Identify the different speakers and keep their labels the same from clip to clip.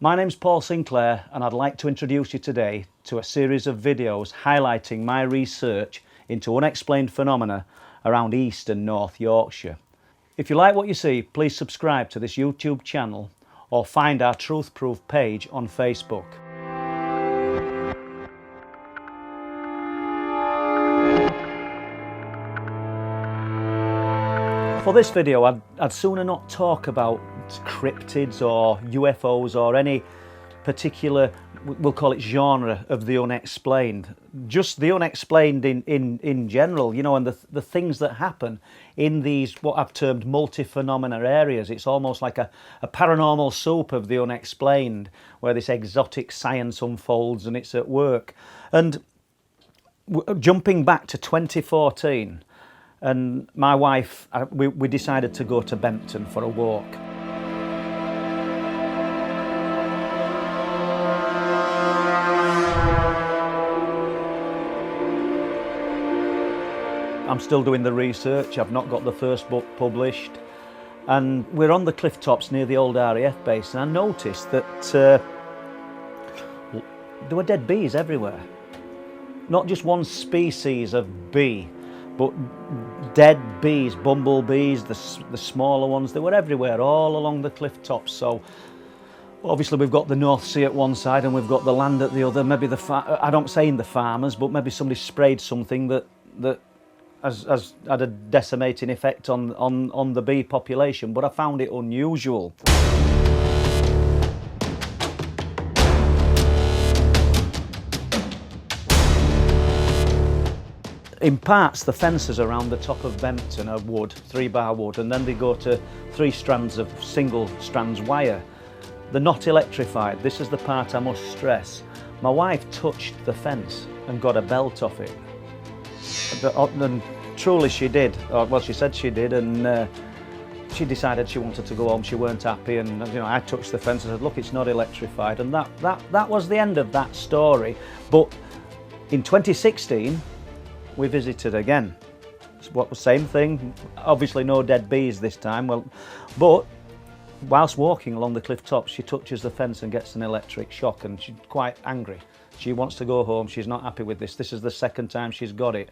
Speaker 1: My name's Paul Sinclair and I'd like to introduce you today to a series of videos highlighting my research into unexplained phenomena around East and North Yorkshire. If you like what you see, please subscribe to this YouTube channel or find our Truth Proof page on Facebook. For this video, I'd sooner not talk about cryptids or UFOs or any particular, we'll call it genre of the unexplained. Just the unexplained in general, you know, and the things that happen in these, what I've termed multi-phenomena areas. It's almost like a paranormal soup of the unexplained, where this exotic science unfolds and it's at work. And jumping back to 2014, and my wife, we decided to go to Bempton for a walk. I'm still doing the research, I've not got the first book published, and we're on the cliff tops near the old RAF base, and I noticed that there were dead bees everywhere. Not just one species of bee, but dead bees, bumblebees, the smaller ones. They were everywhere, all along the cliff tops. So obviously we've got the North Sea at one side and we've got the land at the other. Maybe I don't say in the farmers, but maybe somebody sprayed something that has had a decimating effect on the bee population, but I found it unusual. In parts, the fences around the top of Bempton are wood, 3-bar wood, and then they go to 3 strands of single strands wire. They're not electrified. This is the part I must stress. My wife touched the fence and got a belt off it. And truly she did. Well, she said she did, and she decided she wanted to go home. She weren't happy, and you know, I touched the fence and said, look, it's not electrified, and that was the end of that story. But in 2016, we visited again. What was same thing? Obviously no dead bees this time. Well, but whilst walking along the cliff top, she touches the fence and gets an electric shock, and she's quite angry. She wants to go home. She's not happy with this. This is the second time she's got it.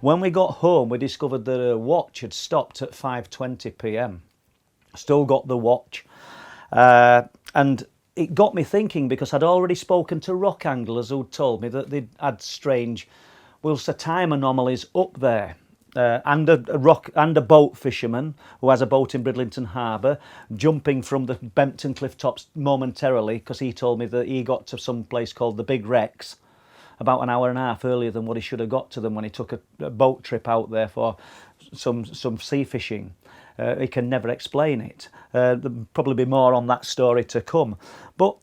Speaker 1: When we got home, we discovered that her watch had stopped at 5:20 p.m. Still got the watch, and it got me thinking, because I'd already spoken to rock anglers who'd told me that they'd had strange, we'll say, time anomalies up there, and a boat fisherman who has a boat in Bridlington Harbour jumping from the Bempton cliff tops momentarily, because he told me that he got to some place called the Big Wrecks about an hour and a half earlier than what he should have got to them when he took a boat trip out there for some sea fishing. He can never explain it. There'll probably be more on that story to come. But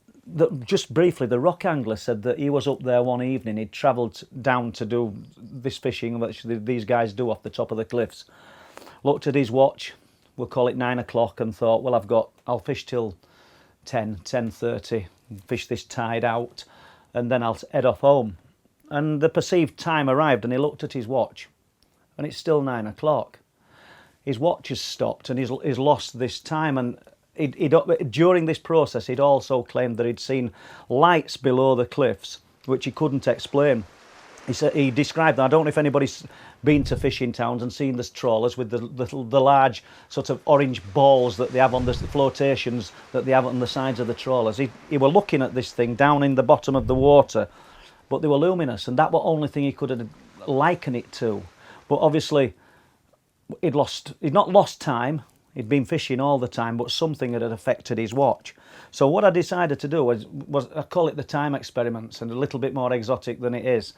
Speaker 1: just briefly, the rock angler said that he was up there one evening. He'd travelled down to do this fishing which these guys do off the top of the cliffs. Looked at his watch, we'll call it 9 o'clock, and thought, well, I'll fish till 10:30, fish this tide out, and then I'll head off home. And the perceived time arrived, and he looked at his watch, and it's still 9 o'clock. His watch has stopped, and he's lost this time. And during this process, he'd also claimed that he'd seen lights below the cliffs, which he couldn't explain. He described them. I don't know if anybody's been to fishing towns and seen the trawlers with the large sort of orange balls that they have on the flotations that they have on the sides of the trawlers. He were looking at this thing down in the bottom of the water, but they were luminous, and that was the only thing he could liken it to. But obviously, he'd not lost time. He'd been fishing all the time, but something had affected his watch. So what I decided to do was I call it the time experiments, and a little bit more exotic than it is.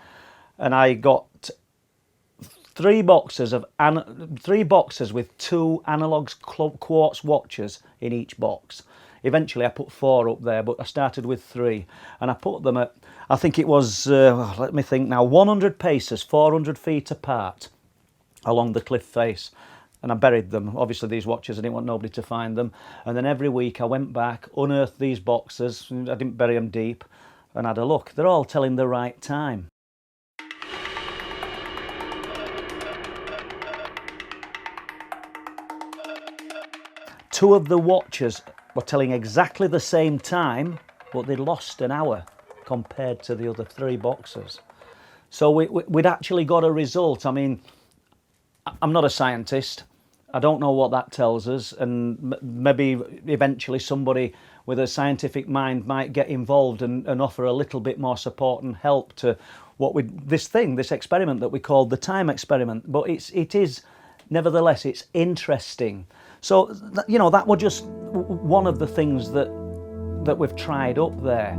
Speaker 1: And I got 3 boxes with 2 analog quartz watches in each box. Eventually I put 4 up there, but I started with 3, and I put them at, I think it was, let me think now, 100 paces, 400 feet apart along the cliff face. And I buried them. Obviously these watches, I didn't want nobody to find them. And then every week I went back, unearthed these boxes, I didn't bury them deep, and had a look. They're all telling the right time. Two of the watches were telling exactly the same time, but they'd lost an hour compared to the other 3 boxers. So we'd actually got a result. I mean, I'm not a scientist. I don't know what that tells us, and maybe eventually somebody with a scientific mind might get involved and offer a little bit more support and help to this experiment that we called the time experiment. But it is nevertheless, it's interesting. So you know, that was just one of the things that we've tried up there.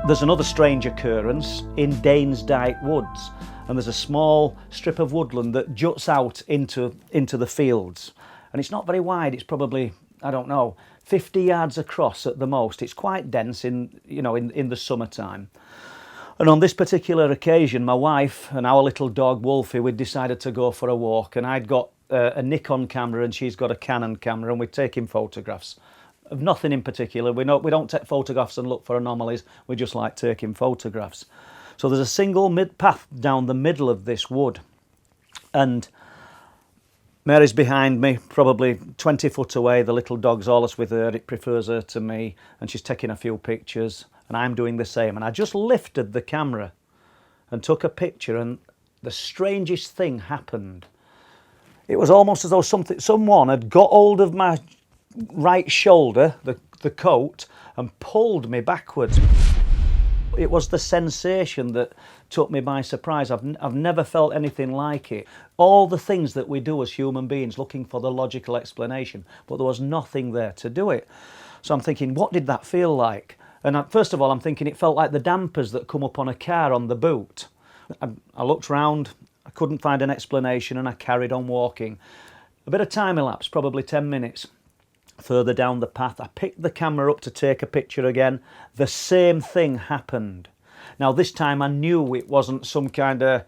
Speaker 1: There's another strange occurrence in Danesdyke Woods, and there's a small strip of woodland that juts out into the fields, and it's not very wide. It's probably, I don't know, 50 yards across at the most. It's quite dense in the summertime. And on this particular occasion, my wife and our little dog Wolfie, we'd decided to go for a walk, and I'd got a Nikon camera and she's got a Canon camera, and we're taking photographs of nothing in particular. We don't take photographs and look for anomalies. We just like taking photographs. So there's a single path down the middle of this wood, and Mary's behind me, probably 20 foot away. The little dog's always with her. It prefers her to me, and she's taking a few pictures, and I'm doing the same. And I just lifted the camera and took a picture, and the strangest thing happened. It was almost as though someone had got hold of my right shoulder, the coat, and pulled me backwards. It was the sensation that took me by surprise. I've never felt anything like it. All the things that we do as human beings, looking for the logical explanation, but there was nothing there to do it. So I'm thinking, what did that feel like? And first of all, I'm thinking it felt like the dampers that come up on a car on the boot. I looked round, I couldn't find an explanation, and I carried on walking. A bit of time elapsed, probably 10 minutes. Further down the path, I picked the camera up to take a picture again. The same thing happened. Now this time I knew it wasn't some kind of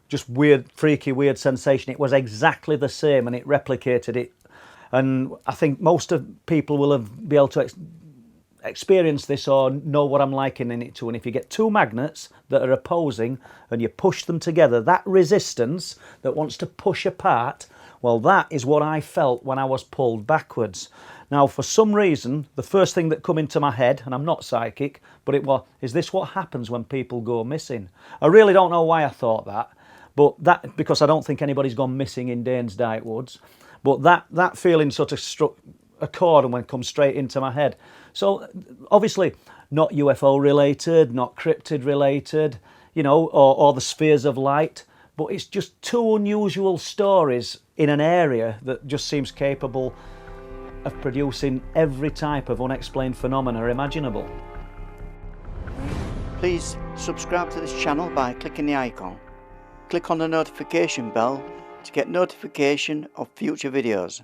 Speaker 1: just weird, freaky, weird sensation. It was exactly the same, and it replicated it. And I think most of people will be able to experience this or know what I'm likening it to. And if you get 2 magnets that are opposing and you push them together, that resistance that wants to push apart, well, that is what I felt when I was pulled backwards. Now, for some reason, the first thing that come into my head, and I'm not psychic, but it was, is this what happens when people go missing? I really don't know why I thought that, but because I don't think anybody's gone missing in Danesdyke Woods, but that feeling sort of struck a chord and come straight into my head. So, obviously, not UFO related, not cryptid related, you know, or the spheres of light, but it's just 2 unusual stories in an area that just seems capable of producing every type of unexplained phenomena imaginable.
Speaker 2: Please subscribe to this channel by clicking the icon. Click on the notification bell to get notification of future videos.